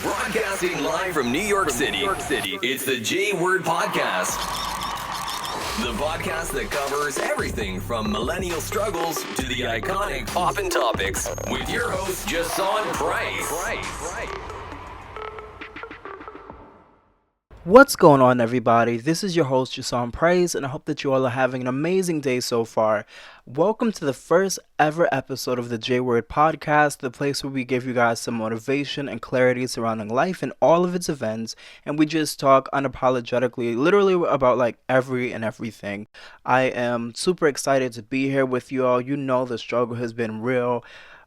Broadcasting live from New York City. It's the J Word Podcast. The podcast that covers everything from millennial struggles to the iconic Poppin Topics with your host, Jasawn Pryce. What's going on, everybody? This is your host, Jasawn Pryce, and I hope that you all are having an amazing day so far. Welcome to the first ever episode of the J Word Podcast, the place where we give you guys some motivation and clarity surrounding life and all of its events, and we just talk unapologetically, literally about like every and everything. I am super excited to be here with you all. You know the struggle has been real.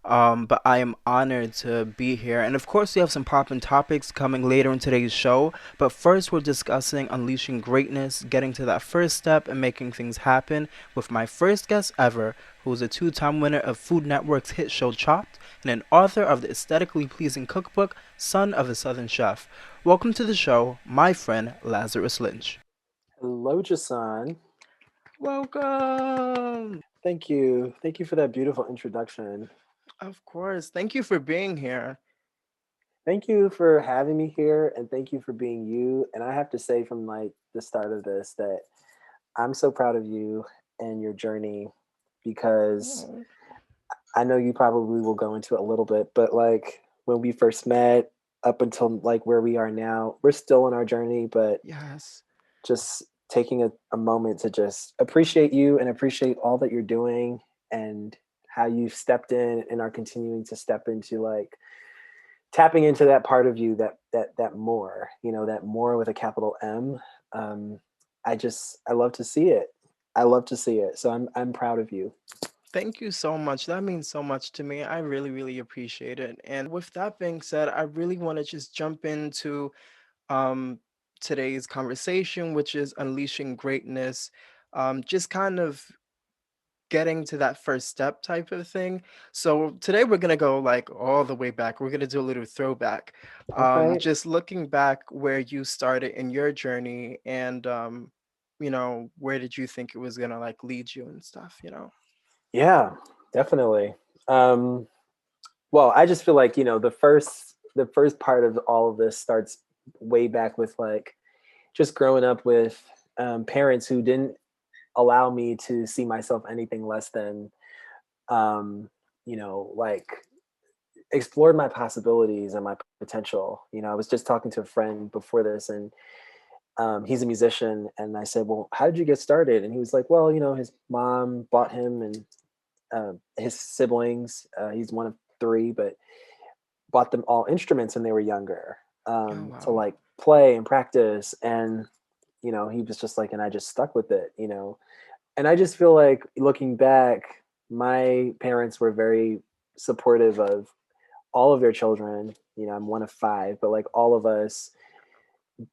But I am honored to be here. And of course, we have some Poppin Topics coming later in today's show. But first, we're discussing unleashing greatness, getting to that first step, and making things happen with my first guest ever, who is a two-time winner of Food Network's hit show Chopped, and an author of the aesthetically pleasing cookbook, Son of a Southern Chef. Welcome to the show, my friend Lazarus Lynch. Hello, Jason. Welcome. Thank you. Thank you for that beautiful introduction. Of course. Thank you for being here. Thank you for having me here, and thank you for being you. And I have to say from like the start of this that I'm so proud of you and your journey because Oh, I know you probably will go into it a little bit, but like when we first met up until like where we are now, we're still in our journey, but yes. just taking a moment to just appreciate you and appreciate all that you're doing and how you've stepped in and are continuing to step into like tapping into that part of you that more, that more with a capital M. um I love to see it. So I'm proud of you. Thank you so much. That means so much to me. I really, really appreciate it. And with that being said, I really want to just jump into um, today's conversation, which is unleashing greatness. Just kind of getting to that first step type of thing. So today we're gonna go like all the way back. We're gonna do a little throwback. Okay. Just looking back where you started in your journey and where did you think it was gonna like lead you and stuff. Yeah, definitely. um well, I just feel like the first part of all of this starts way back with like just growing up with parents who didn't allow me to see myself anything less than like explored my possibilities and my potential. I was just talking to a friend before this, and he's a musician, and I said, "Well, how did you get started?" And he was like, "Well, his mom bought him and his siblings. He's one of three, but bought them all instruments when they were younger Oh to wow. like play and practice." And he was just like, and I just stuck with it. And I just feel like looking back, my parents were very supportive of all of their children. I'm one of five, but like all of us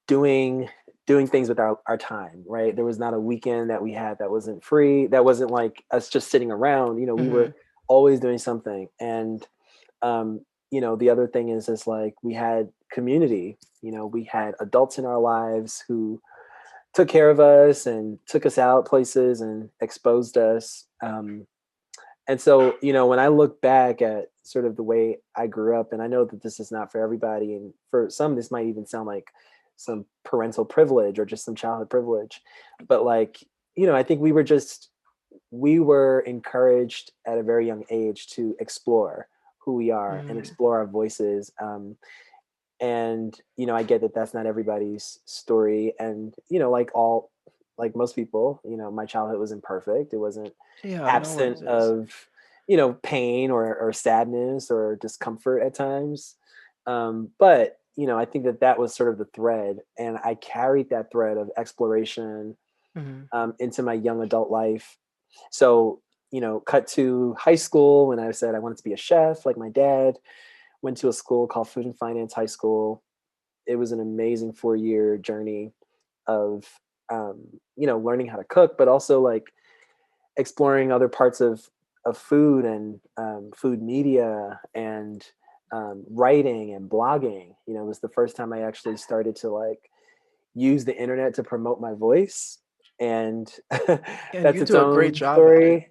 doing things with our time, right? There was not a weekend that we had that wasn't free, that wasn't like us just sitting around. We Hmm. were always doing something. And the other thing is like we had community. We had adults in our lives who took care of us and took us out places and exposed us. And so, when I look back at sort of the way I grew up, and I know that this is not for everybody, and for some, this might even sound like some parental privilege or just some childhood privilege, but like, I think we were encouraged at a very young age to explore who we are and Hmm. explore our voices. And I get that that's not everybody's story, and like most people, my childhood wasn't perfect. It wasn't Yeah, no absent one's is. of pain or sadness or discomfort at times. But I think that was sort of the thread, and I carried that thread of exploration Hmm. into my young adult life. So cut to high school when I said I wanted to be a chef like my dad. Went to a school called Food and Finance High School. It was an amazing 4-year journey of learning how to cook, but also like exploring other parts of food and food media and writing and blogging. It was the first time I actually started to like use the internet to promote my voice, and And that's you its do a great own job at it. story.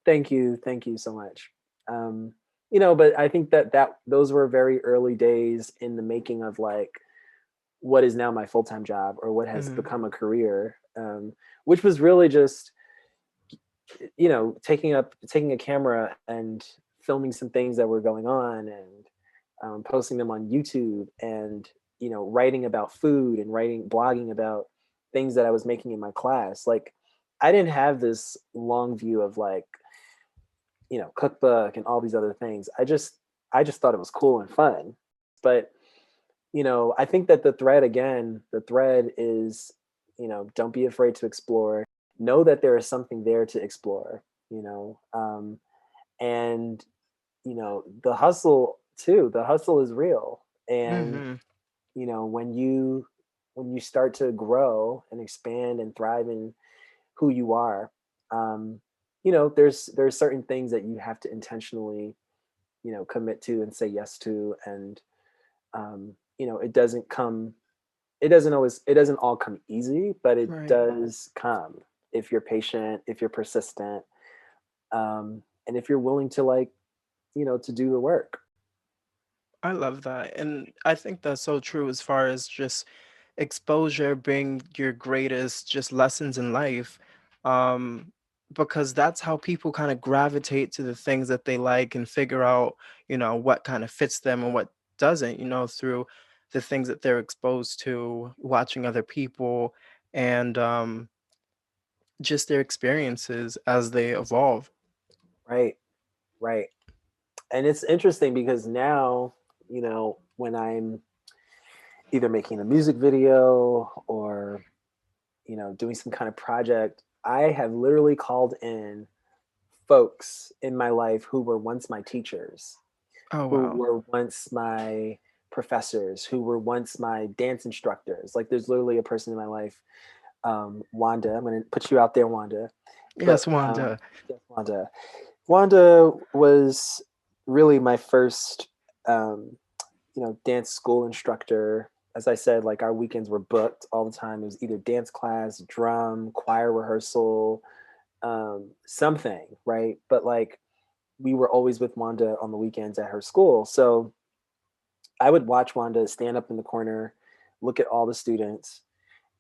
Thank you so much. um but I think that those were very early days in the making of like what is now my full-time job, or what has Mhm. become a career, which was really just taking a camera and filming some things that were going on, and posting them on YouTube, and writing about food, and blogging about things that I was making in my class. Like, I didn't have this long view of like cookbook and all these other things. I just thought it was cool and fun. But I think that the thread is, don't be afraid to explore. Know that there is something there to explore. And the hustle too. The hustle is real. And Mhm. when you start to grow and expand and thrive in who you are, um, there's certain things that you have to intentionally commit to and say yes to. And it doesn't all come easy, but it Right. does come if you're patient, if you're persistent, and if you're willing to like to do the work. I love that. And I think that's so true as far as just exposure being your greatest just lessons in life. Um, because that's how people kind of gravitate to the things that they like and figure out, what kind of fits them and what doesn't, through the things that they're exposed to, watching other people and just their experiences as they evolve. Right, right. And it's interesting because now, when I'm either making a music video, or doing some kind of project, I have literally called in folks in my life who were once my teachers, Oh, who wow. were once my professors, who were once my dance instructors. Like, there's literally a person in my life, Wanda. I'm going to put you out there, Wanda. But Yes, Wanda. yes, Wanda. Wanda was really my first, dance school instructor. As I said, like, our weekends were booked all the time. It was either dance class, drum, choir rehearsal, something, right? But like, we were always with Wanda on the weekends at her school. So I would watch Wanda stand up in the corner, look at all the students,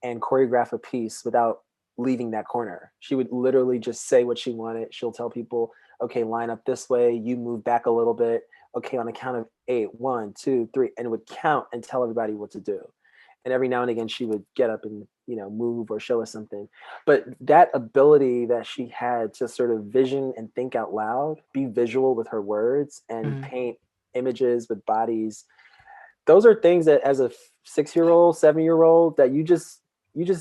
and choreograph a piece without leaving that corner. She would literally just say what she wanted. She'll tell people, okay, line up this way, you move back a little bit. Okay, on the count of eight, 1, 2, 3, and it would count and tell everybody what to do. And every now and again, she would get up and move or show us something. But that ability that she had to sort of vision and think out loud, be visual with her words, and Mhm. paint images with bodies, those are things that as a 6-year old, 7-year old, that you just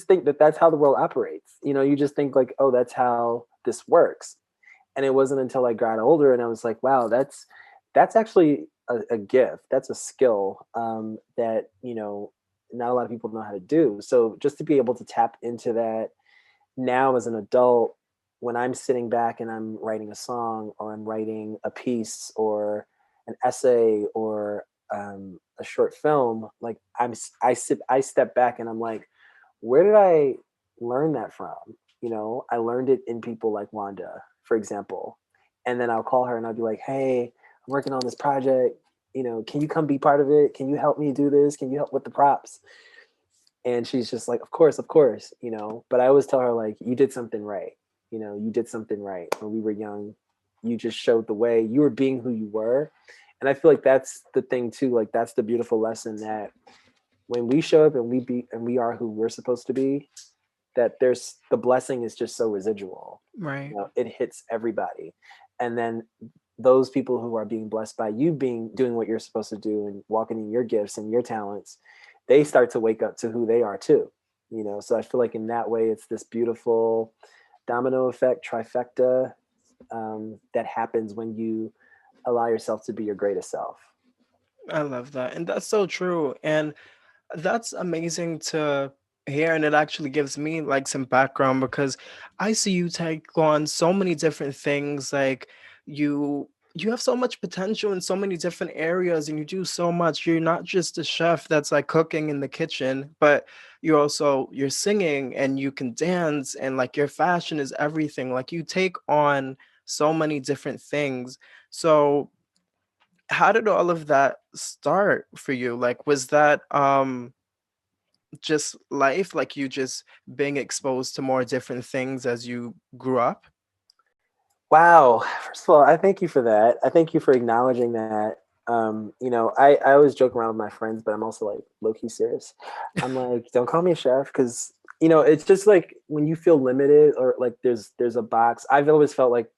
think that that's how the world operates. You just think like, oh, that's how this works. And it wasn't until I got older and I was like, wow, that's actually a gift. That's a skill, that not a lot of people know how to do. So just to be able to tap into that now as an adult, when I'm sitting back and I'm writing a song, or I'm writing a piece, or an essay, or a short film, like, I step back and I'm like, where did I learn that from? I learned it in people like Wanda, for example. And then I'll call her and I'll be like, hey, I'm working on this project. Can you come be part of it? Can you help me do this? Can you help with the props? And she's just like, of course, but I always tell her, like, you did something right. You did something right when we were young. You just showed the way. You were being who you were. And I feel like that's the thing too. Like, that's the beautiful lesson, that when we show up and we are who we're supposed to be, that there's the blessing is just so residual. Right. It hits everybody. And then those people who are being blessed by you being doing what you're supposed to do and walking in your gifts and your talents, they start to wake up to who they are too. So I feel like in that way, it's this beautiful domino effect, trifecta, that happens when you allow yourself to be your greatest self. I love that. And that's so true. And that's amazing to hear, and it actually gives me like some background because I see you take on so many different things. Like you have so much potential in so many different areas and you do so much. You're not just a chef that's like cooking in the kitchen, but you're singing and you can dance and like your fashion is everything. Like you take on so many different things. So How did all of that start for you? Like, was that just life, like you just being exposed to more different things as you grew up? Wow. First of all, I thank you for that. I thank you for acknowledging that. I always joke around with my friends, but I'm also like low key serious. I'm like, don't call me a chef because it's just like when you feel limited or like there's a box. I've always felt like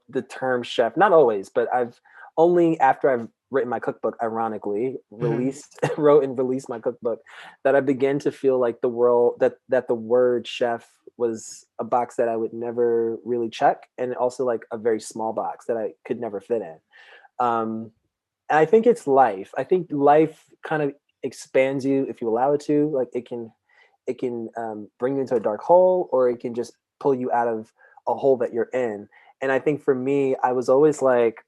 the term chef, not always, but I've only after I've written my cookbook, ironically, Hmm. released wrote and released my cookbook, that I began to feel like the world that the word chef was a box that I would never really check, and also like a very small box that I could never fit in. And I think it's life. I think life kind of expands you if you allow it to. Like it can bring you into a dark hole, or it can just pull you out of a hole that you're in. And I think for me, I was always like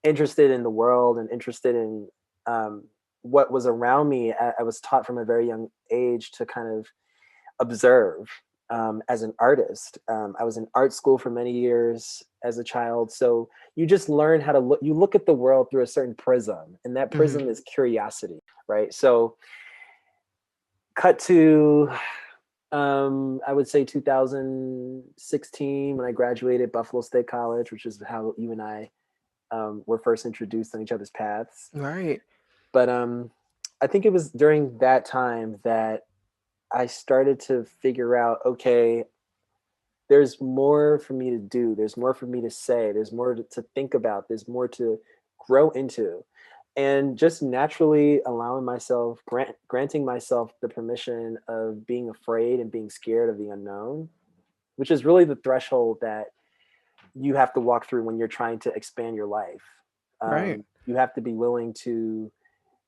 interested in the world and interested in um, what was around me. I was taught from a very young age to kind of observe as an artist. I was in art school for many years as a child. So you just learn how to look, you look at the world through a certain prism, and that Hmm. prism is curiosity, right? So cut to, I would say 2016 when I graduated Buffalo State College, which is how you and I were first introduced on each other's paths. Right. But I think it was during that time that I started to figure out, okay, there's more for me to do. There's more for me to say. There's more to think about. There's more to grow into. And just naturally allowing myself, granting myself the permission of being afraid and being scared of the unknown, which is really the threshold that you have to walk through when you're trying to expand your life. Right. You have to be willing to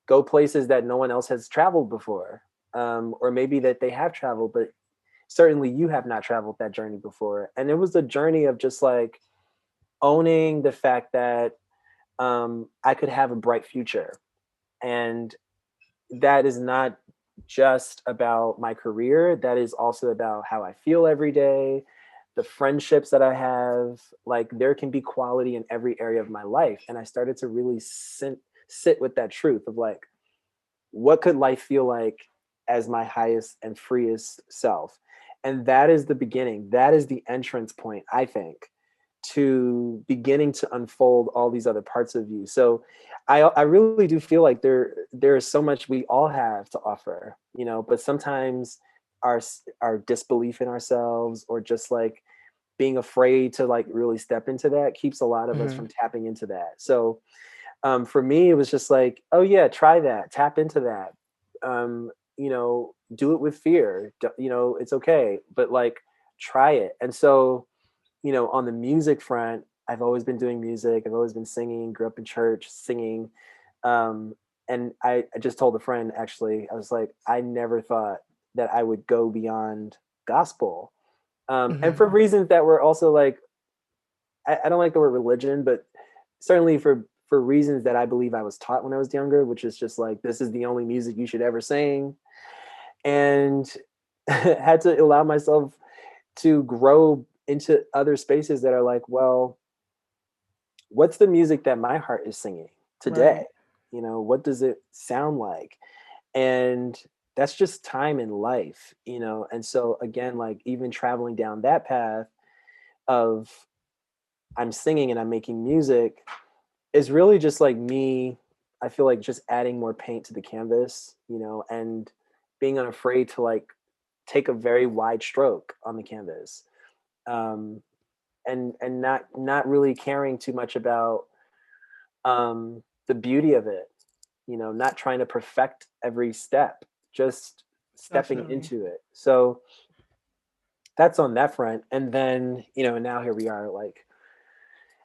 go places that no one else has traveled before, or maybe that they have traveled, but certainly you have not traveled that journey before. And it was a journey of just like owning the fact that I could have a bright future. And that is not just about my career, that is also about how I feel every day, the friendships that I have. Like there can be quality in every area of my life. And I started to really sit with that truth of like, what could life feel like as my highest and freest self? And that is the beginning. That is the entrance point, I think, to beginning to unfold all these other parts of you. So I really do feel like there is so much we all have to offer, but sometimes our disbelief in ourselves, or just like being afraid to like really step into that, keeps a lot of us Hmm. from tapping into that. So for me, it was just like, oh yeah, try that, tap into that. Do it with fear. It's okay, but like try it. And so, on the music front, I've always been doing music. I've always been singing. Grew up in church singing. Um, and I just told a friend, actually, I was like, I never thought that I would go beyond gospel. And Hmm. for reasons that were also like, I don't like the word religion, but certainly for reasons that I believe I was taught when I was younger, which is just like, this is the only music you should ever sing. And had to allow myself to grow into other spaces that are like, well, what's the music that my heart is singing today? Right. What does it sound like? And that's just time in life. And so again, like even traveling down that path of I'm singing and I'm making music is really just like me. I feel like just adding more paint to the canvas, and being unafraid to like take a very wide stroke on the canvas. Um, and not really caring too much about the beauty of it, not trying to perfect every step, just stepping Definitely. into it. So that's on that front. And then, now here we are, like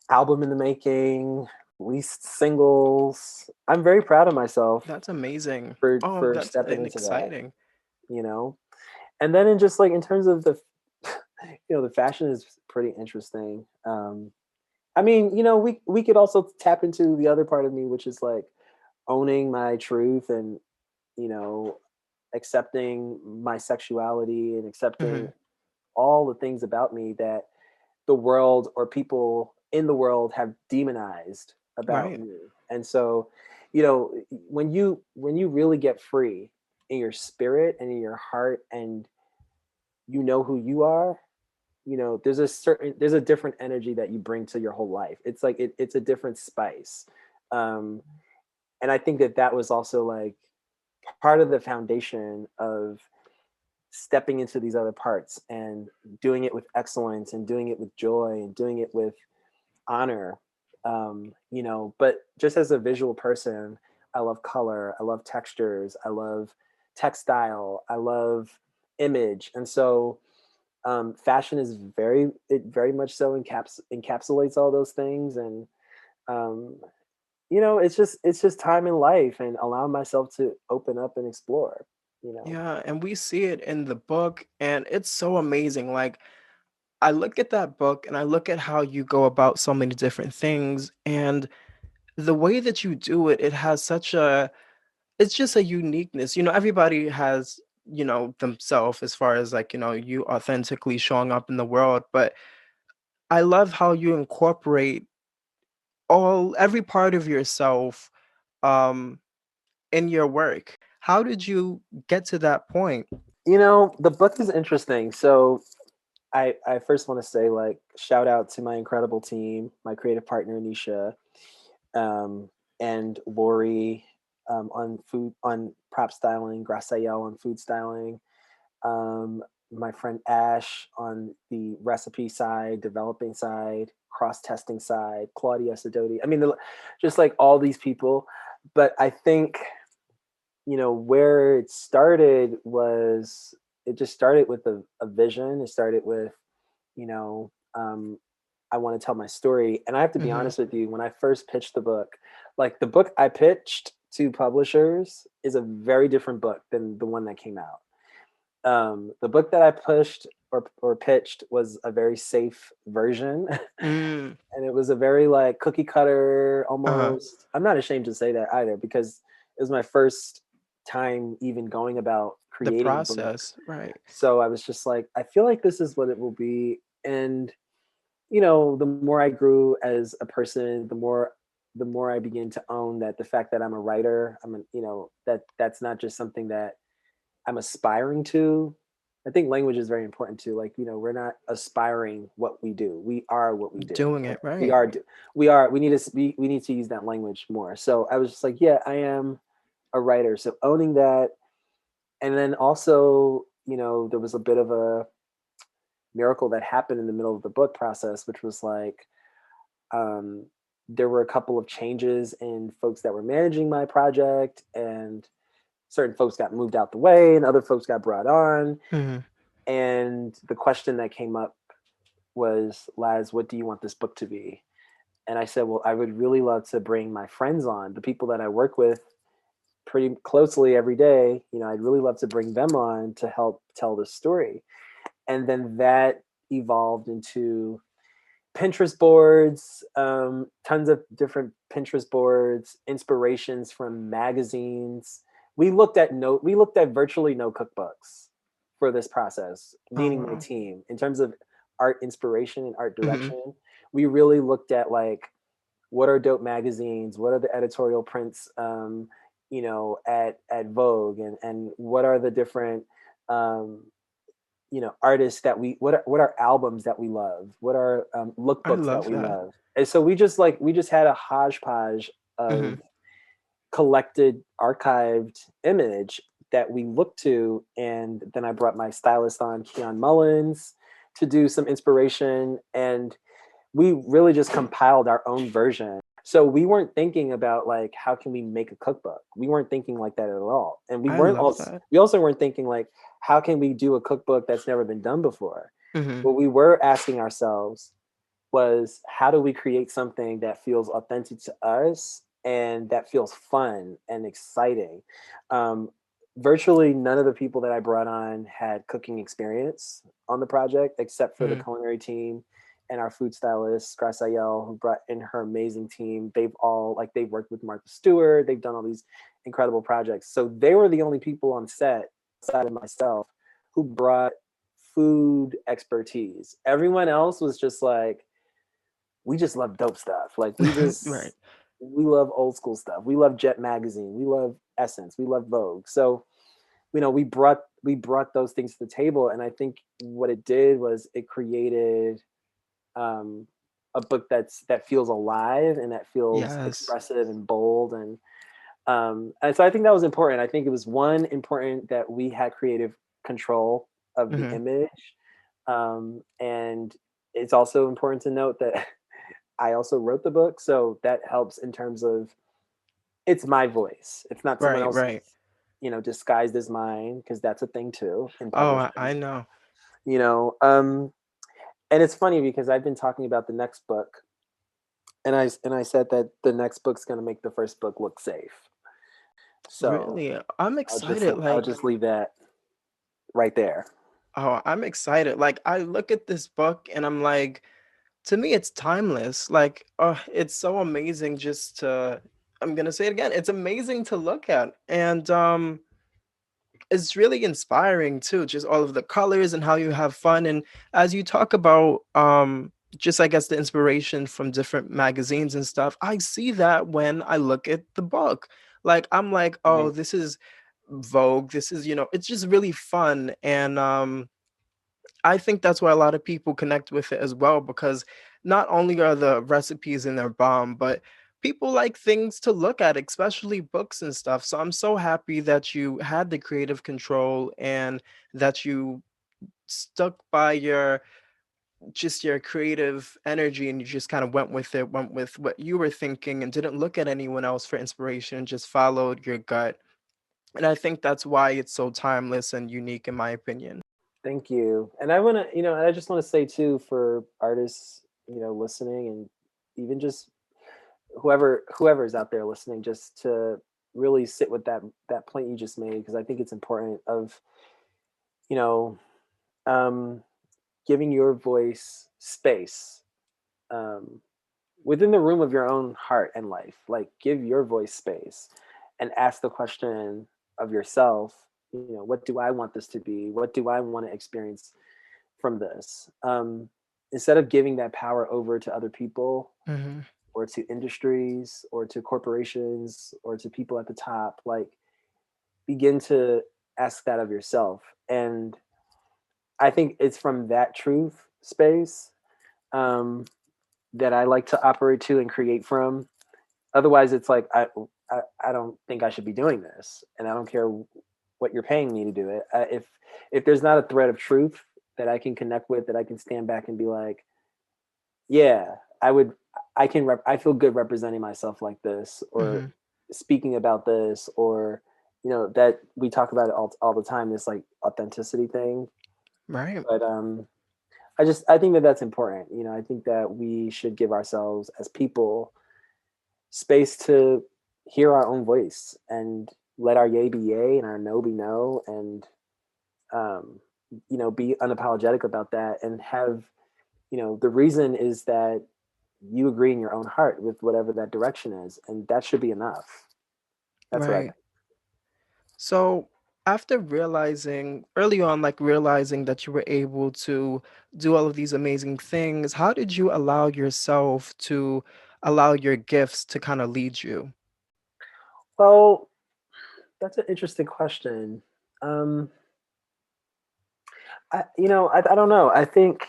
album in the making, released singles. I'm very proud of myself That's amazing. Oh, for that's stepping an into that, exciting. you know. And then in just like in terms of the the fashion is pretty interesting. I mean, we could also tap into the other part of me, which is like owning my truth and, you know, accepting my sexuality and accepting Hmm. all the things about me that the world or people in the world have demonized about Right. me. And so, you know, when you really get free in your spirit and in your heart, and you know who you are, you know, there's a different energy that you bring to your whole life. It's like it's a different spice. um and I think that that was also like part of the foundation of stepping into these other parts and doing it with excellence and doing it with joy and doing it with honor. You know, but just as a visual person, I love color, I love textures, I love textile, I love image. And so fashion is it very much so encapsulates all those things. And um, you know, it's just time in life and allowing myself to open up and explore, you know. Yeah, and we see it in the book, and it's so amazing. Like, I look at that book and I look at how you go about so many different things, and the way that you do it, it has such a it's just a uniqueness. Everybody has, themselves as far as like, you authentically showing up in the world, but I love how you incorporate every part of yourself um in your work. How did you get to that point? You know, the book is interesting. So I first want to say, like, shout out to my incredible team, my creative partner Nisha, um, and Lori, on prop styling, Graciel on food styling, um, my friend Ash on the recipe side, developing side, cross testing side, Claudia Sidoti. I mean, just like all these people. But I think, you know, where it started was, it just started with a vision. It started with, you know, I want to tell my story. And I have to be Mhm. honest with you, when I first pitched the book, like the book I pitched to publishers is a very different book than the one that came out. The book that I pushed or pitched was a very safe version. Mm. And it was a very like cookie cutter Uh-huh. almost. I'm not ashamed to say that either, because it was my first time even going about The creating a book. process, right. So I was just like, I feel like this is what it will be. And you know, the more I grew as a person, the more I began to own that the fact that I'm a writer, you know, that's not just something that I'm aspiring to. I think language is very important too. Like, you know, we're not aspiring what we do. We are what we do. Doing And it right. we need to we need to use that language more. So I was just like, yeah, I am a writer. So owning that. And then also, you know, there was a bit of a miracle that happened in the middle of the book process, which was like, um, there were a couple of changes in folks that were managing my project, and certain folks got moved out the way and other folks got brought on. Mhm. And the question that came up was, Laz, what do you want this book to be? And I said, well, I would really love to bring my friends on, the people that I work with pretty closely every day. You know, I'd really love to bring them on to help tell this story. And then that evolved into Pinterest boards, tons of different Pinterest boards, inspirations from magazines. We looked at virtually no cookbooks for this process, Oh, meaning my wow. team, in terms of art inspiration and art Mhm. direction. We really looked at like, what are dope magazines, what are the editorial prints, you know, at Vogue, and what are the different um, you know, artists that what are albums that we love, what are I lookbooks that love we that. love. And so we just had a hodgepodge of Mhm. collected archived image that we looked to. And then I brought my stylist on, Keon Mullins, to do some inspiration, and we really just compiled our own version. So we weren't thinking about like, how can we make a cookbook? We weren't thinking like that at all. And I love that. we also weren't thinking like, how can we do a cookbook that's never been done before? Mhm. What we were asking ourselves was, how do we create something that feels authentic to us and that feels fun and exciting? Um, Virtually none of the people that I brought on had cooking experience on the project, except for the Mhm. culinary team and our food stylist, Graciel, who brought in her amazing team. They've all, like, they've worked with Martha Stewart. They've done all these incredible projects. So they were the only people on set, aside of myself, who brought food expertise. Everyone else was just like, we just love dope stuff. Like, we Right. just, we love old school stuff. We love Jet magazine. We love Essence. We love Vogue. So, we brought those things to the table, and I think what it did was it created um, a book that feels alive and that feels Yes. expressive and bold, and so I think that was important. I think it was one important that we had creative control of the Hmm. image, and it's also important to note that I also wrote the book, so that helps in terms of it's my voice. It's not someone Right, right. else's, disguised as mine, because that's a thing too in Oh, publishing. I know. You know, um, and it's funny because I've been talking about the next book, and I said that the next book's going to make the first book look safe. So Really, I'm I'll just excited. I'll Like, just leave that right there. oh, I'm excited. Like, I look at this book and I'm like, to me, it's timeless. Like, it's so amazing just to, I'm gonna say it again, it's amazing to look at. And it's really inspiring too, just all of the colors and how you have fun. And as you talk about just I guess the inspiration from different magazines and stuff, I see that when I look at the book. Like I'm like, oh, Right. this is Vogue. This is, it's just really fun. And I think that's why a lot of people connect with it as well, because not only are the recipes in there bomb, but people like things to look at, especially books and stuff. So I'm so happy that you had the creative control and that you stuck by your just your creative energy and you just kind of went with it, went with what you were thinking and didn't look at anyone else for inspiration, just followed your gut. And I think that's why it's so timeless and unique in my opinion. Thank you. And I want to, I just want to say too, for artists, listening, and even just whoever's out there listening, just to really sit with that point you just made, because I think it's important of, you know, um, giving your voice space, um, within the room of your own heart and life. Like, give your voice space and ask the question of yourself, what do I want this to be? What do I want to experience from this? Instead of giving that power over to other people, Hmm. or to industries, or to corporations, or to people at the top, like, begin to ask that of yourself. And I think it's from that truth space, um, that I like to operate to and create from. Otherwise, it's like I don't think I should be doing this, and I don't care what you're paying me to do it. If there's not a thread of truth that I can connect with, that I can stand back and be like, yeah, I would, I feel good representing myself like this, or Hmm. speaking about this, or that we talk about it all the time. This like authenticity thing, Right. but I think that that's important. I think that we should give ourselves as people space to hear our own voice, and let our yay be yay and our no be no, and um, be unapologetic about that, and have, the reason is that you agree in your own heart with whatever that direction is, and that should be enough. That's what I Right. think. So after realizing early on, like realizing that you were able to do all of these amazing things, how did you allow yourself to allow your gifts to kind of lead you? Well, that's an interesting question. um I don't know. I think,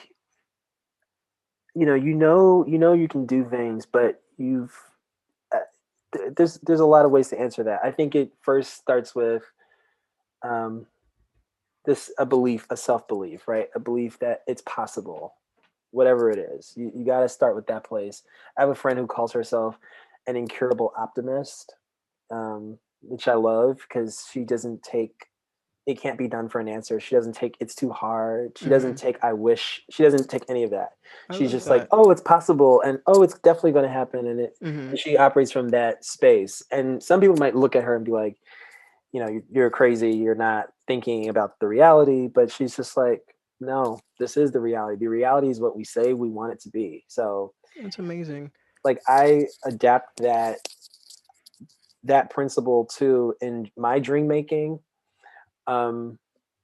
you can do things, but uh, there's a lot of ways to answer that. I think it first starts with, um this a belief, a self-belief, right? A belief that it's possible, whatever it is. You got to start with that place. I have a friend who calls herself an incurable optimist, which I love, because she doesn't take it can't be done for an answer. She doesn't take it's too hard. She doesn't Hmm. take I wish. She doesn't take any of that. I She's love just like, that. oh, it's possible, and oh, it's definitely going to happen, Hmm. and she operates from that space. And some people might look at her and be like, you're crazy. You're not thinking about the reality. But she's just like, no, this is the reality. The reality is what we say we want it to be. So, That's amazing. like, I adapt that principle to in my dream making. Um,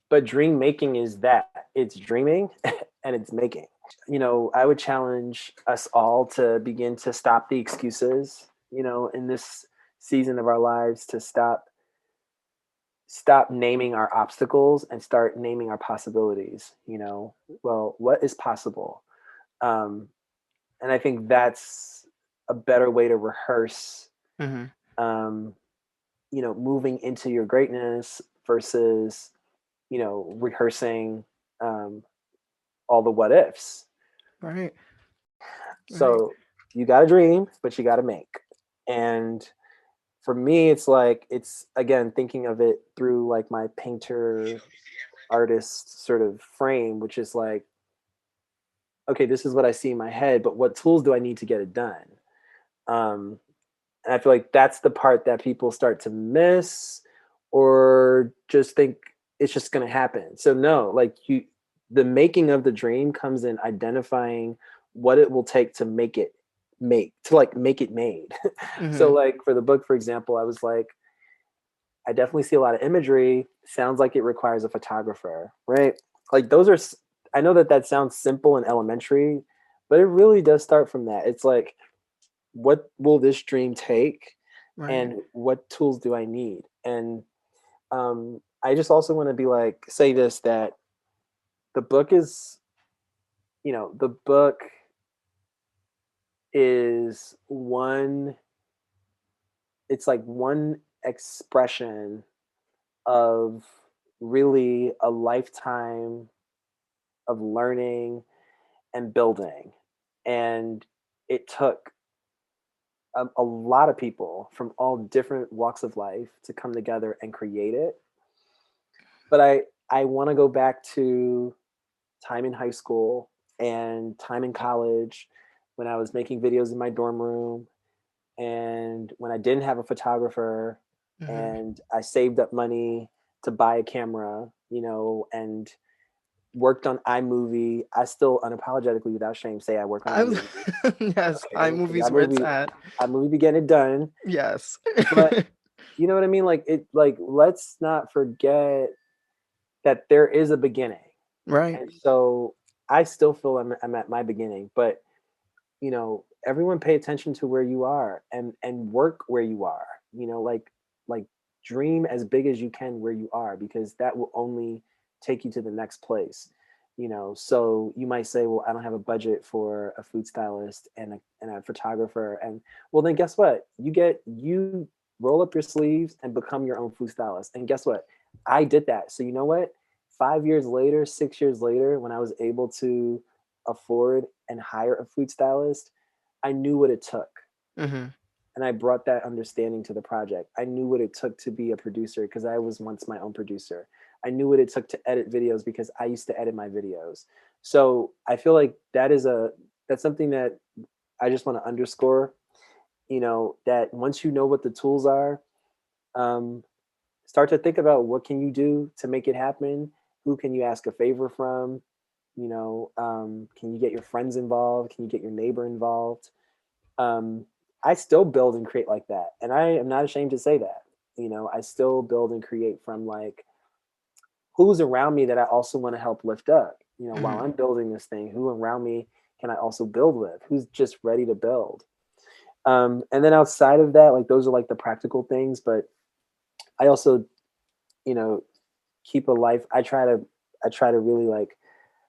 but dream making is that it's dreaming and it's making. I would challenge us all to begin to stop the excuses, in this season of our lives to stop naming our obstacles and start naming our possibilities. Well, what is possible? Um, and I think that's a better way to rehearse, Mhm. um, moving into your greatness versus, rehearsing um, all the what ifs. Right. Right. So you got to dream, but you got to make. And for me, it's like, it's again thinking of it through like my painter artist sort of frame, which is like, okay, this is what I see in my head, but what tools do I need to get it done? Um, and I feel like that's the part that people start to miss or just think it's just going to happen. So no, like the making of the dream comes in identifying what it will take to make it made. So Mhm. like for the book, for example, I was like, I definitely see a lot of imagery. Sounds like it requires a photographer, right? Like those are, I know that sounds simple and elementary, but it really does start from that. It's like, what will this dream take, Right. and what tools do I need? And I just also want to be like, say this, that the book is, the book is one, it's like one expression of really a lifetime of learning and building. And it took a lot of people from all different walks of life to come together and create it. But I want to go back to time in high school and time in college when I was making videos in my dorm room and when I didn't have a photographer Mhm. and I saved up money to buy a camera, and worked on iMovie. I still unapologetically, without shame, say I work on I was iMovie. yes, Okay, because iMovie's where it's at. iMovie be getting it done. Yes. But you know what I mean? Like let's not forget that there is a beginning. Right. And so I still feel I'm at my beginning, but everyone pay attention to where you are and work where you are. Like dream as big as you can where you are, because that will only take you to the next place. So you might say, well, I don't have a budget for a food stylist and a photographer. And well, then guess what? You roll up your sleeves and become your own food stylist. And guess what? I did that. So you know what? 5 years later, 6 years later, when I was able to afford and hire a food stylist, I knew what it took. Mhm. And I brought that understanding to the project. I knew what it took to be a producer because I was once my own producer. I knew what it took to edit videos because I used to edit my videos. So I feel like that's something that I just want to underscore, that once you know what the tools are, um, start to think about what can you do to make it happen. Who can you ask a favor from? Can you get your friends involved? Can you get your neighbor involved? um, I still build and create like that, and I am not ashamed to say that. I still build and create from like who's around me that I also want to help lift up. While Mhm. I'm building this thing, who around me can I also build with? Who's just ready to build? And then outside of that, like those are like the practical things, but I also, you know, keep a life. I try to really like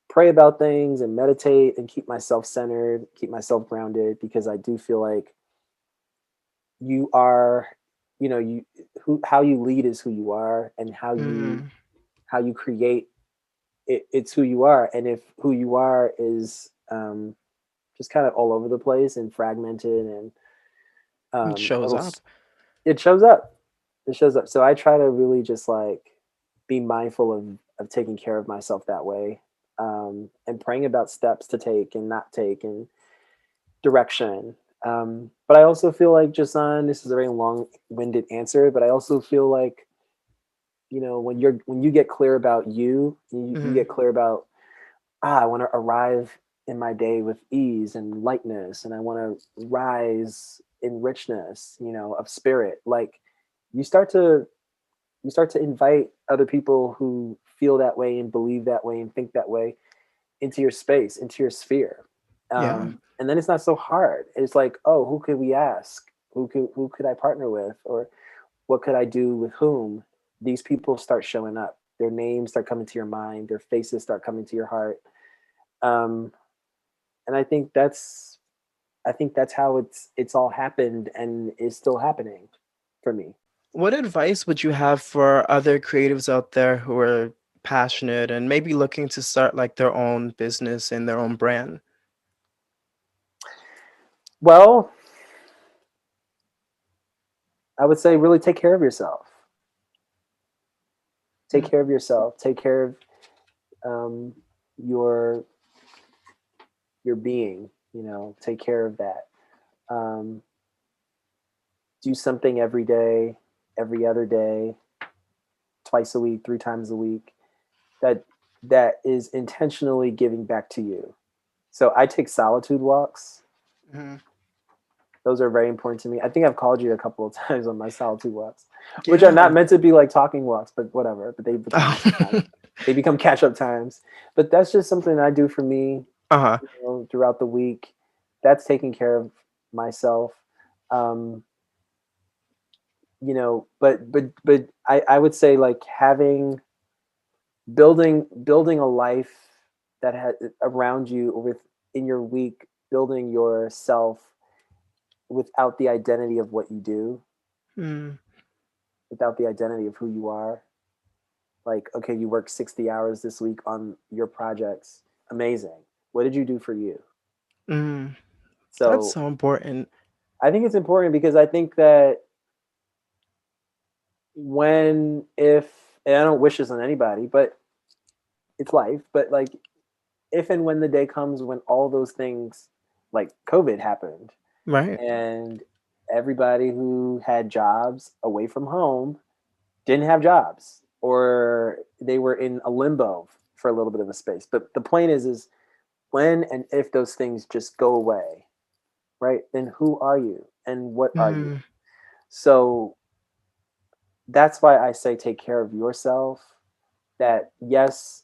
pray about things and meditate and keep myself centered, keep myself grounded, because I do feel like you are, you who how you lead is who you are, and Mhm. how you create it's who you are. And if who you are is just kind of all over the place and fragmented and It shows it'll up. it shows up. It shows up. So I try to really just like be mindful of taking care of myself that way, and praying about steps to take and not take and direction. But I also feel like, Jason, this is a very long-winded answer, but I also feel like, when you get clear about you Mhm. get clear about, I want to arrive in my day with ease and lightness, and I want to rise in richness, of spirit. Like you start to invite other people who feel that way and believe that way and think that way into your space, into your sphere. Yeah. And then it's not so hard. It's like, oh, who could we ask? Who could I partner with, or what could I do with whom? These people start showing up. Their names start coming to your mind. Their faces start coming to your heart. Um, and I think that's how it's all happened and is still happening for me. What advice would you have for other creatives out there who are passionate and maybe looking to start like their own business and their own brand? Well, I would say really take care of yourself. Take Mm. care of yourself. Take care of um, your your being. Take care of that. Um, do something every day, every other day, twice a week, 3 times a week. That that is intentionally giving back to you. So I take solitude walks. Mhm. Those are very important to me. I think I've called you a couple of times on my solitude walks, which are not Yeah. meant to be like talking walks, but whatever. But they become catch up times. But that's just something I do for me, Uh-huh. throughout the week. That's taking care of myself. Um, but I would say like having building a life that had around you with in your week, building yourself without the identity of what you do, Mm. without the identity of who you are. Like, okay, you work 60 hours this week on your projects. Amazing. What did you do for you? Mm. That's So so important. I think it's important because I think that when, if, and I don't wish this on anybody, but it's life, but like if and when the day comes when all those things like COVID happened Right. and everybody who had jobs away from home didn't have jobs, or they were in a limbo for a little bit of a space. But the point is when and if those things just go away, right? Then who are you and what are you? Mm. So that's why I say take care of yourself. That yes,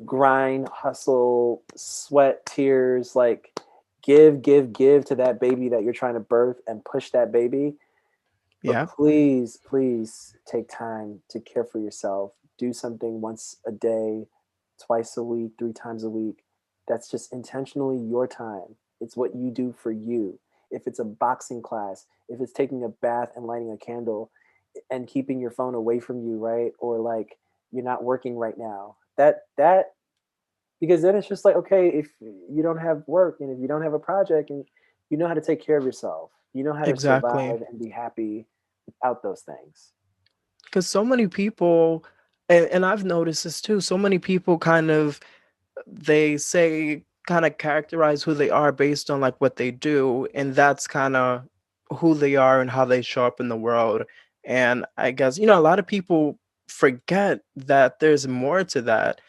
grind, hustle, sweat, tears, like give to that baby that you're trying to birth and push that baby. But Yeah. please, please take time to care for yourself. Do something once a day, twice a week, 3 times a week. That's just intentionally your time. It's what you do for you. If it's a boxing class, if it's taking a bath and lighting a candle and keeping your phone away from you, right? Or like you're not working right now. That because then it's just like, okay, if you don't have work and if you don't have a project and you know how to take care of yourself, you know how to Exactly. survive and be happy without those things. Because so many people, and I've noticed this too, so many people kind of they say kind of characterize who they are based on like what they do, and that's kind of who they are and how they show up in the world. And I guess, a lot of people forget that there's more to that.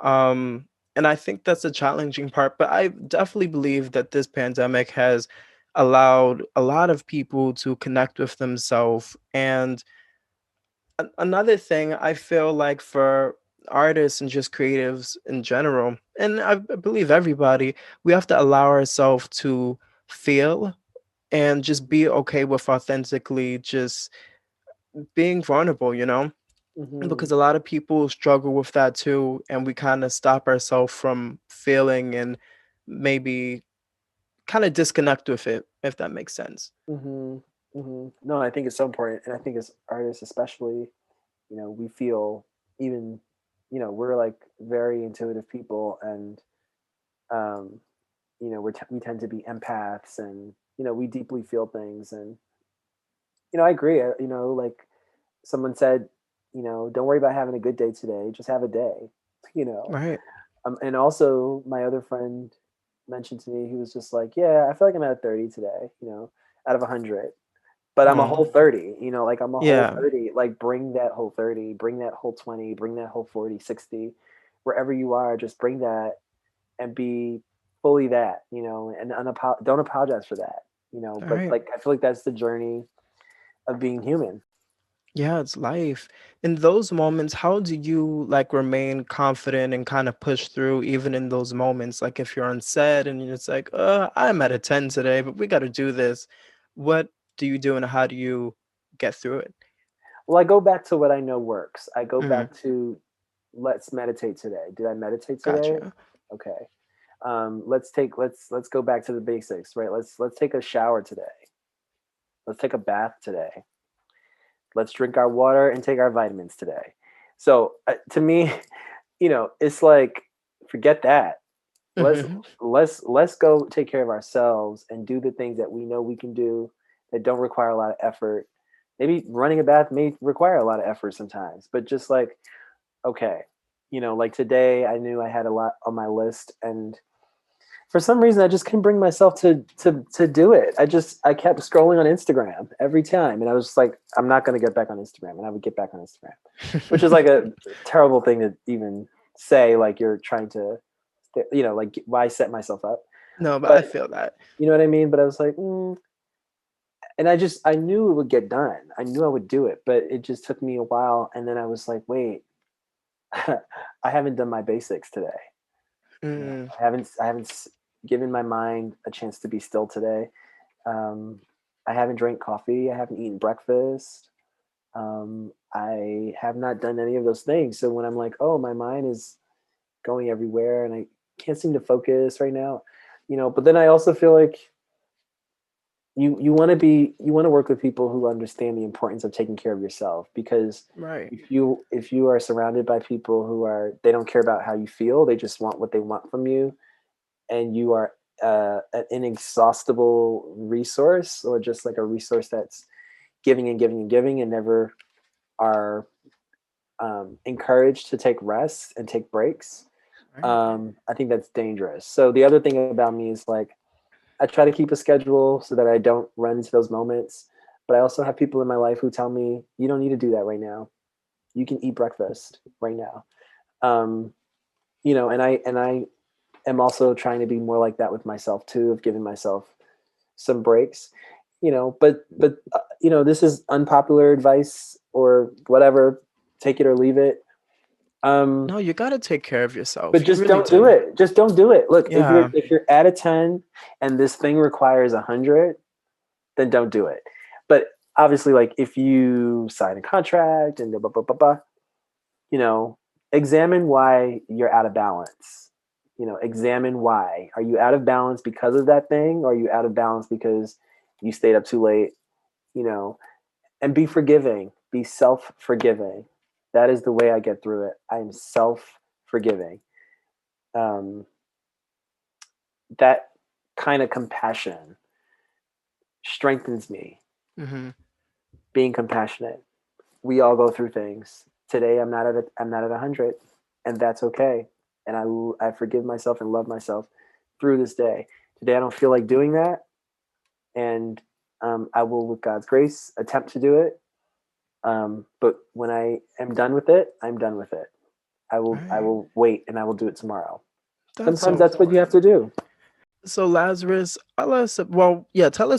Um, and I think that's a challenging part, but I definitely believe that this pandemic has allowed a lot of people to connect with themselves. And another thing I feel like for artists and just creatives in general, and I believe everybody, we have to allow ourselves to feel and just be okay with authentically just being vulnerable, Hmm. because a lot of people struggle with that too, and we kind of stop ourselves from feeling and maybe kind of disconnect with it, if that makes sense. Hmm. Hmm. No, I think it's so important, and I think as artists, especially, we feel even, we're like very intuitive people, and um, we tend to be empaths, and we deeply feel things, and I agree. Like someone said, don't worry about having a good day today, just have a day. You know, Right. and also my other friend mentioned to me, he was just like, yeah, I feel like I'm at a 30 today, out of 100. But I'm a Oh, whole 30, like I'm a whole yeah. 30. Like bring that whole 30, bring that whole 20, bring that whole 40, 60, wherever you are, just bring that and be fully that, and don't apologize for that, All but right. like I feel like that's the journey of being human. Yeah, it's life. In those moments, how do you like remain confident and kind of push through even in those moments? Like if you're on set and it's like, I'm at a 10 today, but we got to do this. What do you do and how do you get through it? Well, I go back to what I know works. I go Mm, back to let's meditate today. Did I meditate today? gotcha. Okay. Let's go back to the basics, right? Let's take a shower today. Let's take a bath today. Let's drink our water and take our vitamins today. So to me, it's like forget that. Let's Hmm. let's go take care of ourselves and do the things that we know we can do that don't require a lot of effort. Maybe running a bath may require a lot of effort sometimes, but just like okay, like today I knew I had a lot on my list, and for some reason I just couldn't bring myself to do it. I kept scrolling on Instagram every time, and I was just like, I'm not going to get back on Instagram, and I would get back on Instagram, which is like a terrible thing to even say. Like you're trying to, like why set myself up? No, but I But feel that. you know what I mean. But I was like, and I knew it would get done. I knew I would do it, but it just took me a while, and then I was like, wait, I haven't done my basics today. Mm, I haven't given my mind a chance to be still today. I haven't drank coffee. I haven't eaten breakfast. I have not done any of those things. So when I'm like, oh, my mind is going everywhere and I can't seem to focus right now, but then I also feel like you want to work with people who understand the importance of taking care of yourself, because right. if you are surrounded by people who are they don't care about how you feel, they just want what they want from you, and you are an inexhaustible resource, or just like a resource that's giving and giving and giving and never are encouraged to take rests and take breaks, Right. I think that's dangerous. So the other thing about me is like I try to keep a schedule so that I don't run into those moments. But I also have people in my life who tell me, you don't need to do that right now. You can eat breakfast right now. Um, and I am also trying to be more like that with myself too, of giving myself some breaks. But this is unpopular advice or whatever. Take it or leave it. Um, No, you got to take care of yourself. but You just really don't do do. it. Just don't do it. Look, if you're Yeah. if you're at a 10 and this thing requires 100, then don't do it. But obviously, like if you sign a contract and blah, blah, blah, blah, you know, examine why you're out of balance. Examine why. Are you out of balance because of that thing? Or are you out of balance because you stayed up too late? You know, and be forgiving, be self forgiving. That is the way I get through it. I am self forgiving. Um, that kind of compassion strengthens me, Hmm. being compassionate. We all go through things. Today I'm not at 100, and that's okay. And I forgive myself and love myself through this day. Today I don't feel like doing that, and I will, with God's grace, attempt to do it. But when I am done with it, I'm done with it. I Right. will wait, and I will do it tomorrow. That's Sometimes so that's what you have important. to do. So Lazarus, tell us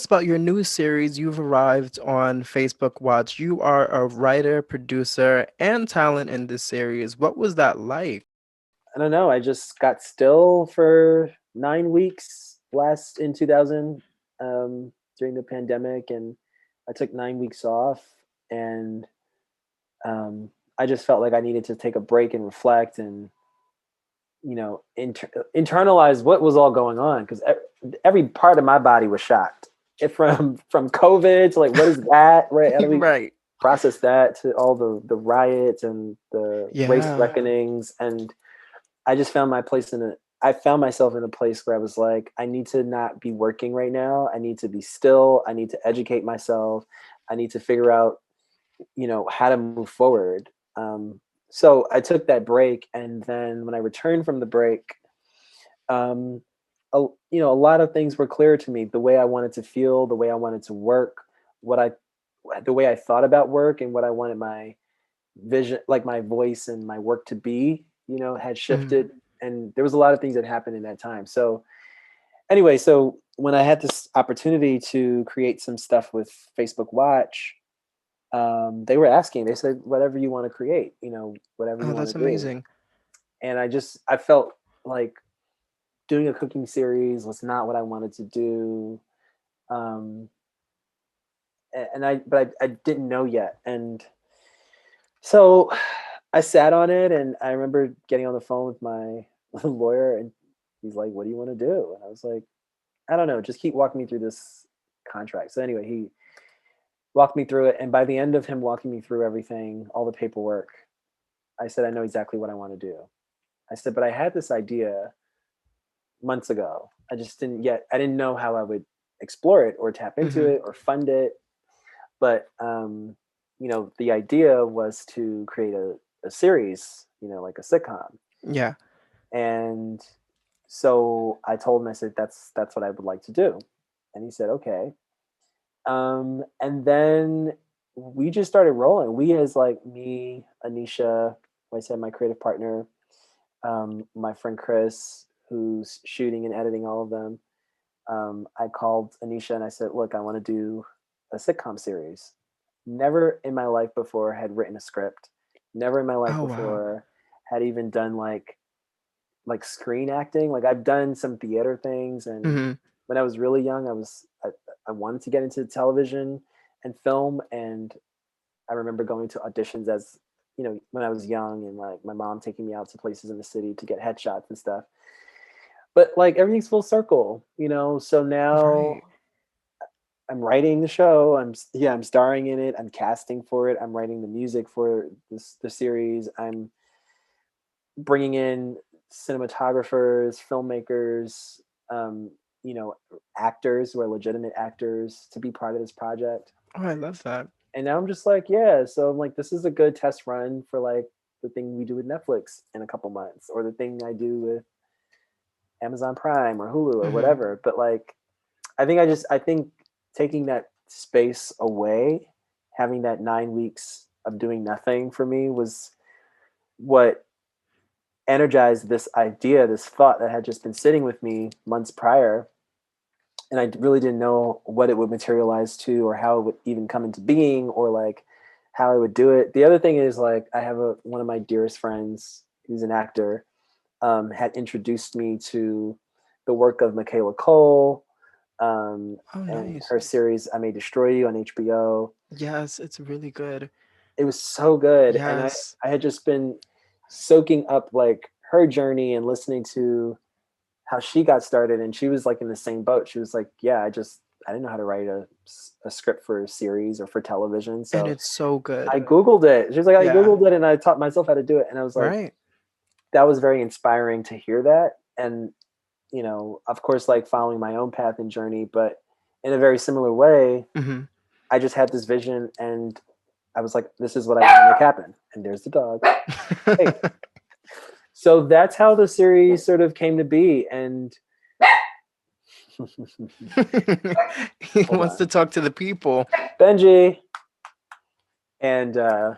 about your new series. You've arrived on Facebook Watch. You are a writer, producer, and talent in this series. What was that like? I don't know. I just got still for 9 weeks last in 2000, during the pandemic, and I took 9 weeks off, and I just felt like I needed to take a break and reflect, and internalize what was all going on, because every part of my body was shocked. From COVID to like what is that, right? How do we Right. process that, to all the riots and the race Yeah. reckonings, and I just found my place I found myself in a place where I was like, I need to not be working right now. I need to be still. I need to educate myself. I need to figure out, how to move forward. So I took that break, and then when I returned from the break, um, a lot of things were clear to me. The way I wanted to feel, the way I wanted to work, what I, the way I thought about work, and what I wanted my vision, like my voice and my work to be, had Mhm. shifted, and there was a lot of things that happened in that time. So anyway, so when I had this opportunity to create some stuff with Facebook Watch, they were asking, they said, whatever you want to create, whatever you Oh, want that's to do. amazing. And I felt like doing a cooking series was not what I wanted to do. Um, and I didn't know yet. And so I sat on it, and I remember getting on the phone with my lawyer, and he's like, "What do you want to do?" And I was like, "I don't know. Just keep walking me through this contract." So anyway, he walked me through it, and by the end of him walking me through everything, all the paperwork, I said, "I know exactly what I want to do." I said, "But I had this idea months ago. I just didn't yet. I didn't know how I would explore it or tap into Mhm. it or fund it. But the idea was to create a series, like a sitcom." Yeah. And so I told him, I said, that's what I would like to do. And he said, okay. And then we just started rolling. We, as like me, Anisha, like I said, my creative partner, my friend Chris, who's shooting and editing all of them. I called Anisha and I said, look, I want to do a sitcom series. Never in my life before had written a script. Never in my life Oh wow. before had even done like screen acting. Like I've done some theater things, and Mhm. when I was really young, I wanted to get into television and film. And I remember going to auditions as when I was young, and like my mom taking me out to places in the city to get headshots and stuff. But like everything's full circle, so now Right. I'm writing the show. I'm starring in it. I'm casting for it. I'm writing the music for the series. I'm bringing in cinematographers, filmmakers, um, you know, actors who are legitimate actors to be part of this project. Oh, I love that. And now I'm just like, yeah. So I'm like, this is a good test run for like the thing we do with Netflix in a couple months, or the thing I do with Amazon Prime or Hulu or Mhm. whatever. But like, I think taking that space away, having that 9 weeks of doing nothing for me was what energized this idea, this thought that had just been sitting with me months prior. And I really didn't know what it would materialize to, or how it would even come into being, or like how I would do it. The other thing is, like, I have one of my dearest friends who's an actor, had introduced me to the work of Michaela Cole, Oh, and nice. her series "I May Destroy You" on HBO. Yes, it's really good. It was so good, and I Yes. I had just been soaking up like her journey and listening to how she got started. And she was like in the same boat. She was like, yeah, I didn't know how to write a script for a series or for television. And So it's so I good. Googled it. She was like, I Yeah. Googled it and I taught myself how to do it. And I was like, Right. that was very inspiring to hear that. And, of course, like following my own path and journey, but in a very similar way, Mhm. I just had this vision, and I was like, this is what I want to make happen. And there's the dog. Hey. So that's how the series sort of came to be. And He hold wants to on. talk to the people. Benji. And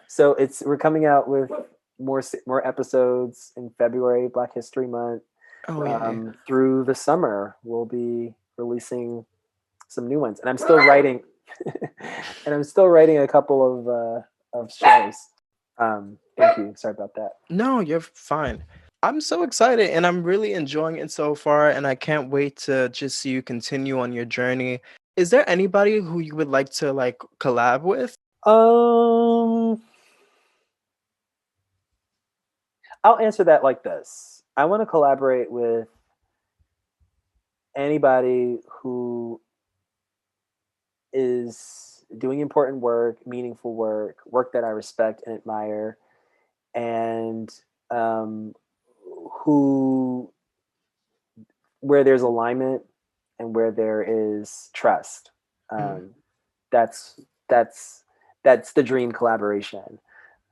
so we're coming out with more episodes in February, Black History Month. Oh, yay. Through the summer, we'll be releasing some new ones, and I'm still writing, and I'm still writing a couple of shows. Thank you. Sorry about that. No, you're fine. I'm so excited and I'm really enjoying it so far, and I can't wait to just see you continue on your journey. Is there anybody who you would like to like collab with? Um, I'll answer that like this. I want to collaborate with anybody who is doing important work, meaningful work that I respect and admire, and um, who where there's alignment and where there is trust. Mm. Um, that's that's that's the dream collaboration,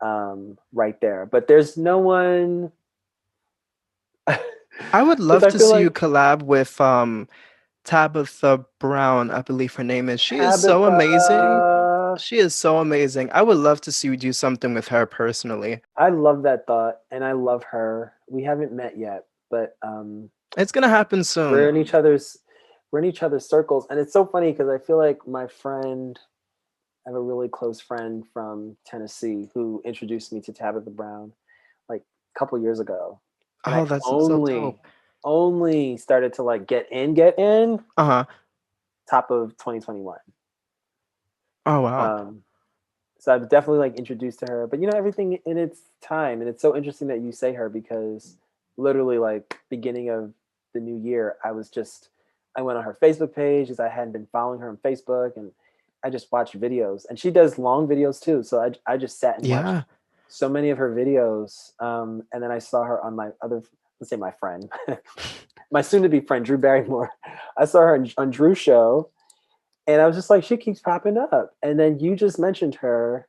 right there. But there's no one I would because love I to feel see you like collab with Tabitha Brown, I believe her name is. She is so Tabitha. amazing. She is so amazing. I would love to see you do something with her personally. I love that thought, and I love her. We haven't met yet, but It's gonna happen we're soon. in each other's we're in each other's circles. And it's so funny because I feel like I have a really close friend from Tennessee who introduced me to Tabitha Brown like a couple years ago, and I Oh, that's so only dope. only started to like get in Uh-huh. top of 2021. Oh wow. Um, so I've definitely like introduced to her, but you know, everything in its time. And it's so interesting that you say her because literally like beginning of the new year, I went on her Facebook page as I hadn't been following her on Facebook, and I just watched videos, and she does long videos too. So I just sat and watched Yeah. so many of her videos. And then I saw her on my other, let's say my friend, my soon to be friend, Drew Barrymore. I saw her on Drew's show, and I was just like, she keeps popping up. And then you just mentioned her.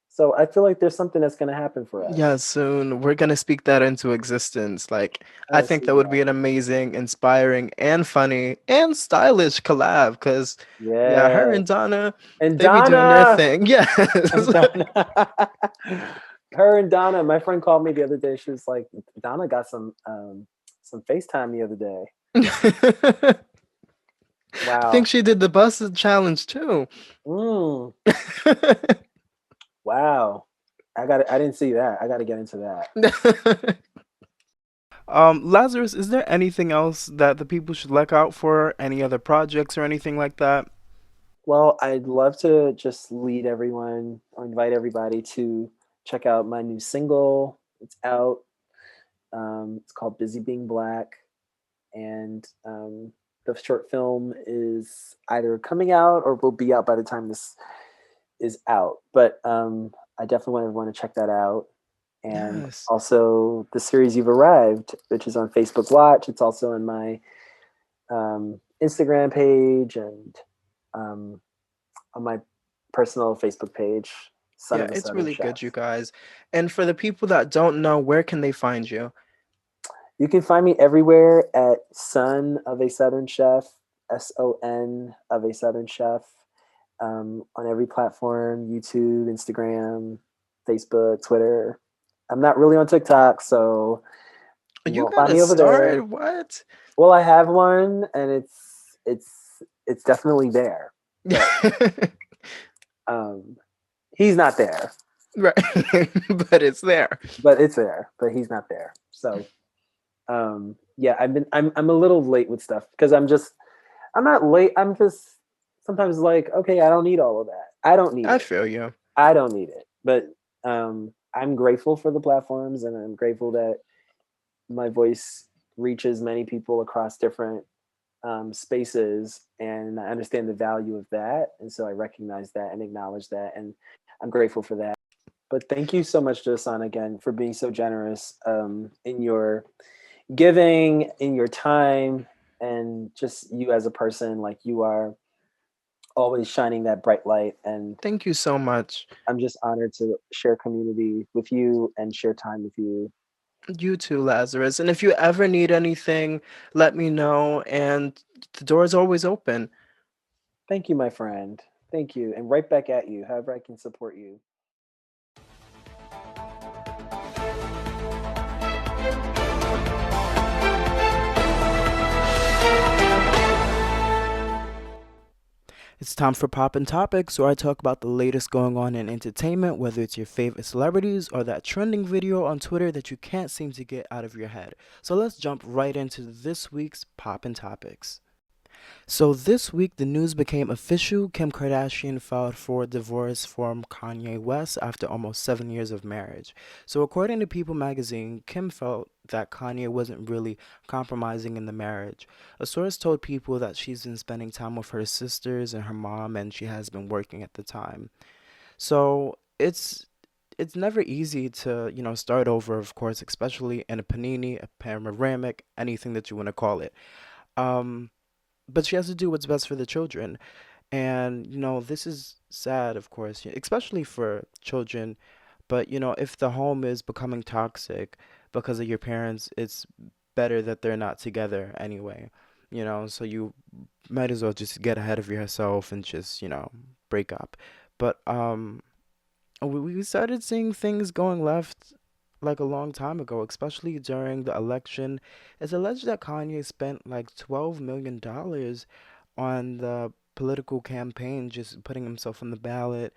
So I feel like there's something that's going to happen for Yeah, us. soon we're gonna speak that into existence. Like, I Oh, think sweet that would be love. an amazing, inspiring, and funny and stylish collab. Cause, yeah, her Yes. and Donna, And they be doing their Donna. thing. Yes. And Donna. Her and Donna, my friend called me the other day. She was like, Donna got some FaceTime the other day. I think Wow. she did the busted challenge too. Mm, wow. I didn't see that. I got to get into that. Lazarus, is there anything else that the people should look out for? Any other projects or anything like that? Well, I'd love to just lead everyone or invite everybody to check out my new single. It's out. It's called Busy Being Black. And the short film is either coming out or will be out by the time this is out. But I definitely want everyone to check that out. And Yes. also the series You've Arrived, which is on Facebook Watch. It's also on my Instagram page and um, on my personal Facebook page, Son Yeah, of a it's Southern really good, you Chef. guys. And for the people that don't know, where can they find you? You can find me everywhere at Son of a Southern Chef, SON of a Southern Chef, on every platform: YouTube, Instagram, Facebook, Twitter. I'm not really on TikTok, so you You won't got find it me over there. started? What? Well, I have one, and it's definitely there, but um, he's not there. Right. But it's there. But it's there, but he's not there. So yeah, I'm a little late with stuff because I'm not late. I'm just sometimes like, okay, I don't need all of that. I don't need I it. feel you. I don't need it. But I'm grateful for the platforms, and I'm grateful that my voice reaches many people across different spaces, and I understand the value of that. And so I recognize that and acknowledge that, and I'm grateful for that. But thank you so much, Jason, again, for being so generous in your giving, in your time, and just you as a person. Like, you are always shining that bright light, and Thank you so much. I'm just honored to share community with you and share time with you. You too, Lazarus. And if you ever need anything, let me know. And the door is always open. Thank you, my friend. Thank you, and right back at you, however I can support you. It's time for Poppin Topics, where I talk about the latest going on in entertainment, whether it's your favorite celebrities or that trending video on Twitter that you can't seem to get out of your head. So let's jump right into this week's Poppin Topics. So this week, the news became official. Kim Kardashian filed for divorce from Kanye West after almost 7 years of marriage. So according to People magazine, Kim felt that Kanye wasn't really compromising in the marriage. A source told People that she's been spending time with her sisters and her mom, and she has been working at the time. So it's never easy to start over, of course, especially in a panini, a panoramic, anything that you want to call it. Um, but she has to do what's best for the children. And, this is sad, of course, especially for children. But, if the home is becoming toxic because of your parents, it's better that they're not together anyway. So you might as well just get ahead of yourself and just, break up. But we started seeing things going left like a long time ago, especially during the election. It's alleged that Kanye spent like $12 million on the political campaign, just putting himself on the ballot,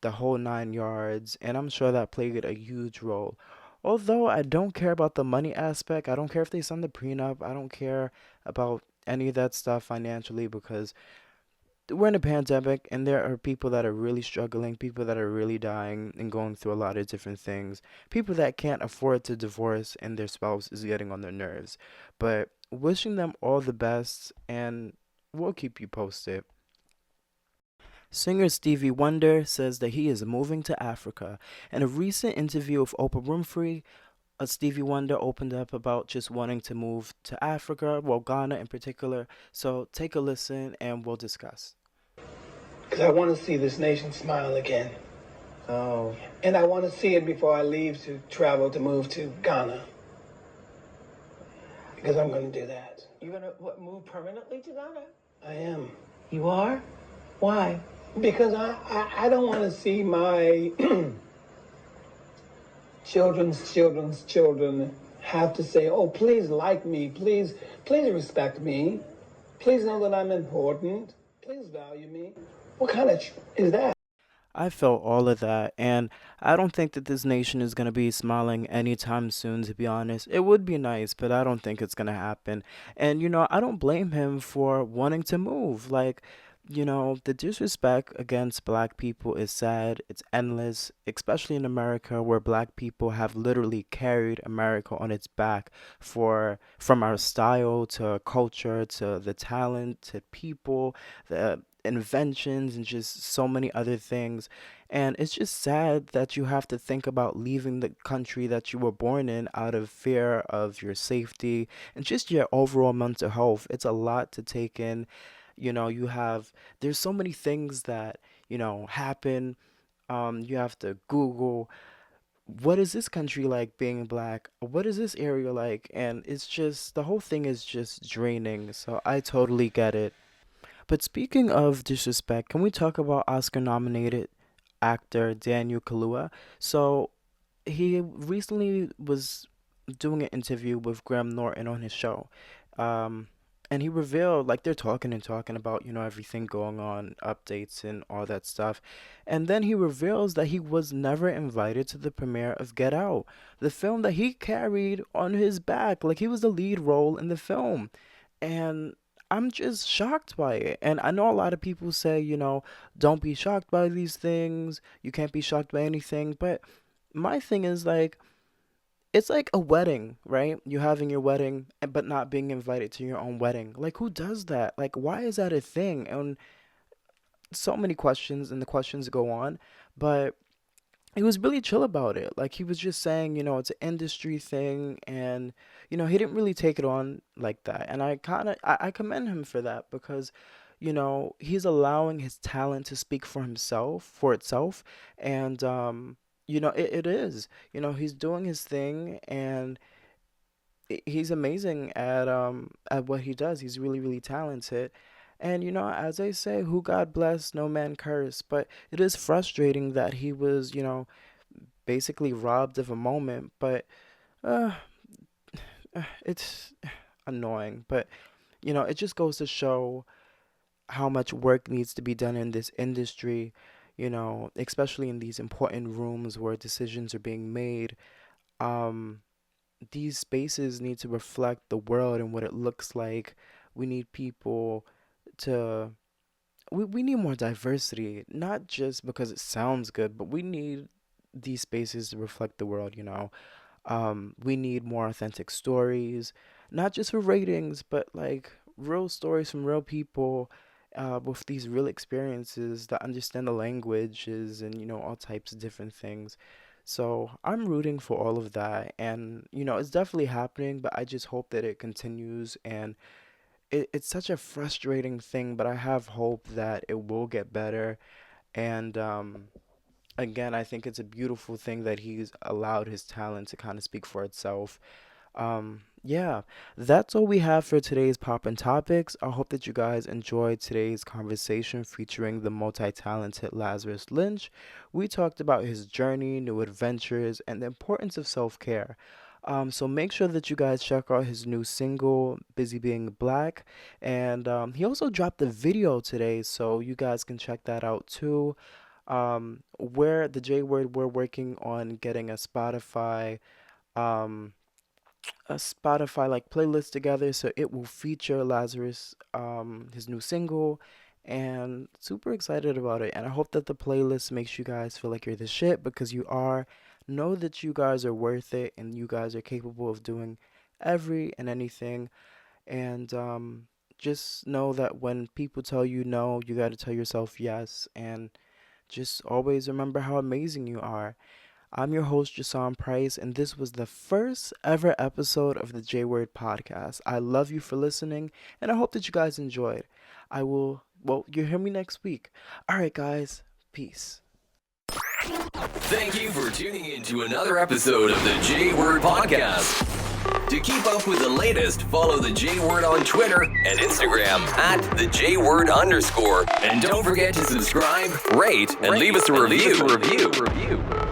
the whole 9 yards, and I'm sure that played a huge role. Although I don't care about the money aspect, I don't care if they signed the prenup, I don't care about any of that stuff financially because we're in a pandemic and there are people that are really struggling, people that are really dying and going through a lot of different things, people that can't afford to divorce and their spouse is getting on their nerves. But wishing them all the best, and we'll keep you posted. Singer Stevie Wonder says that he is moving to Africa. In a recent interview with Oprah Winfrey, Stevie Wonder opened up about just wanting to move to Africa, well, Ghana in particular. So take a listen and we'll discuss. Because I want to see this nation smile again. Oh. And I want to see it before I leave to travel to move to Ghana. Because I'm going to do that. You're going to move permanently to Ghana? I am. You are? Why? Because I don't want to see my children's children have to say, oh, please like me, please respect me, please know that I'm important, please value me. What kind of is that? I felt all of that, and I don't think that this nation is going to be smiling anytime soon, to be honest. It would be nice, but I don't think it's going to happen. And, I don't blame him for wanting to move. Like, the disrespect against black people is sad. It's endless, especially in America, where black people have literally carried America on its back from our style to culture to the talent to people, the inventions, and just so many other things. And it's just sad that you have to think about leaving the country that you were born in out of fear of your safety and just your overall mental health. It's a lot to take in. There's so many things that, happen. You have to Google, what is this country like being black? What is this area like? And it's just, the whole thing is just draining. So I totally get it. But speaking of disrespect, can we talk about Oscar nominated actor Daniel Kaluuya? So he recently was doing an interview with Graham Norton on his show. Um, and he revealed, like, they're talking and talking about, everything going on, updates and all that stuff. And then he reveals that he was never invited to the premiere of Get Out, the film that he carried on his back. Like, he was the lead role in the film. And I'm just shocked by it. And I know a lot of people say, don't be shocked by these things. You can't be shocked by anything. But my thing is like, it's like a wedding, right? You having your wedding, but not being invited to your own wedding. Like, who does that? Like, why is that a thing? And so many questions, and the questions go on. But he was really chill about it. Like, he was just saying, it's an industry thing, and he didn't really take it on like that. And I commend him for that because he's allowing his talent to speak for itself, and it is. He's doing his thing, and he's amazing at what he does. He's really, really talented. And as I say, who God bless, no man curse. But it is frustrating that he was, basically robbed of a moment. But uh, it's annoying. But it just goes to show how much work needs to be done in this industry. Especially in these important rooms where decisions are being made. Um, these spaces need to reflect the world and what it looks like. We need people to we need more diversity, not just because it sounds good, but we need these spaces to reflect the world. We need more authentic stories, not just for ratings, but like real stories from real people, with these real experiences that understand the languages and, all types of different things. So I'm rooting for all of that. And, it's definitely happening, but I just hope that it continues. And it's such a frustrating thing, but I have hope that it will get better. And, again, I think it's a beautiful thing that he's allowed his talent to kind of speak for itself. Yeah, that's all we have for today's Poppin Topics. I hope that you guys enjoyed today's conversation featuring the multi-talented Lazarus Lynch. We talked about his journey, new adventures, and the importance of self-care. So make sure that you guys check out his new single, Busy Being Black. And he also dropped a video today, so you guys can check that out too. Where the J Word, we're working on getting um, a Spotify like playlist together, so it will feature Lazarus, his new single, and super excited about it. And I hope that the playlist makes you guys feel like you're the shit, because you are. Know that you guys are worth it and you guys are capable of doing every and anything. And just know that when people tell you no, you got to tell yourself yes. And just always remember how amazing you are. I'm your host, Jasawn Pryce, and this was the first ever episode of the J Word podcast. I love you for listening, and I hope that you guys enjoyed. You'll hear me next week. All right, guys, peace. Thank you for tuning in to another episode of the J Word Podcast. To keep up with the latest, follow the J Word on Twitter and Instagram at the J Word _. And don't forget to subscribe, rate, and leave us a review.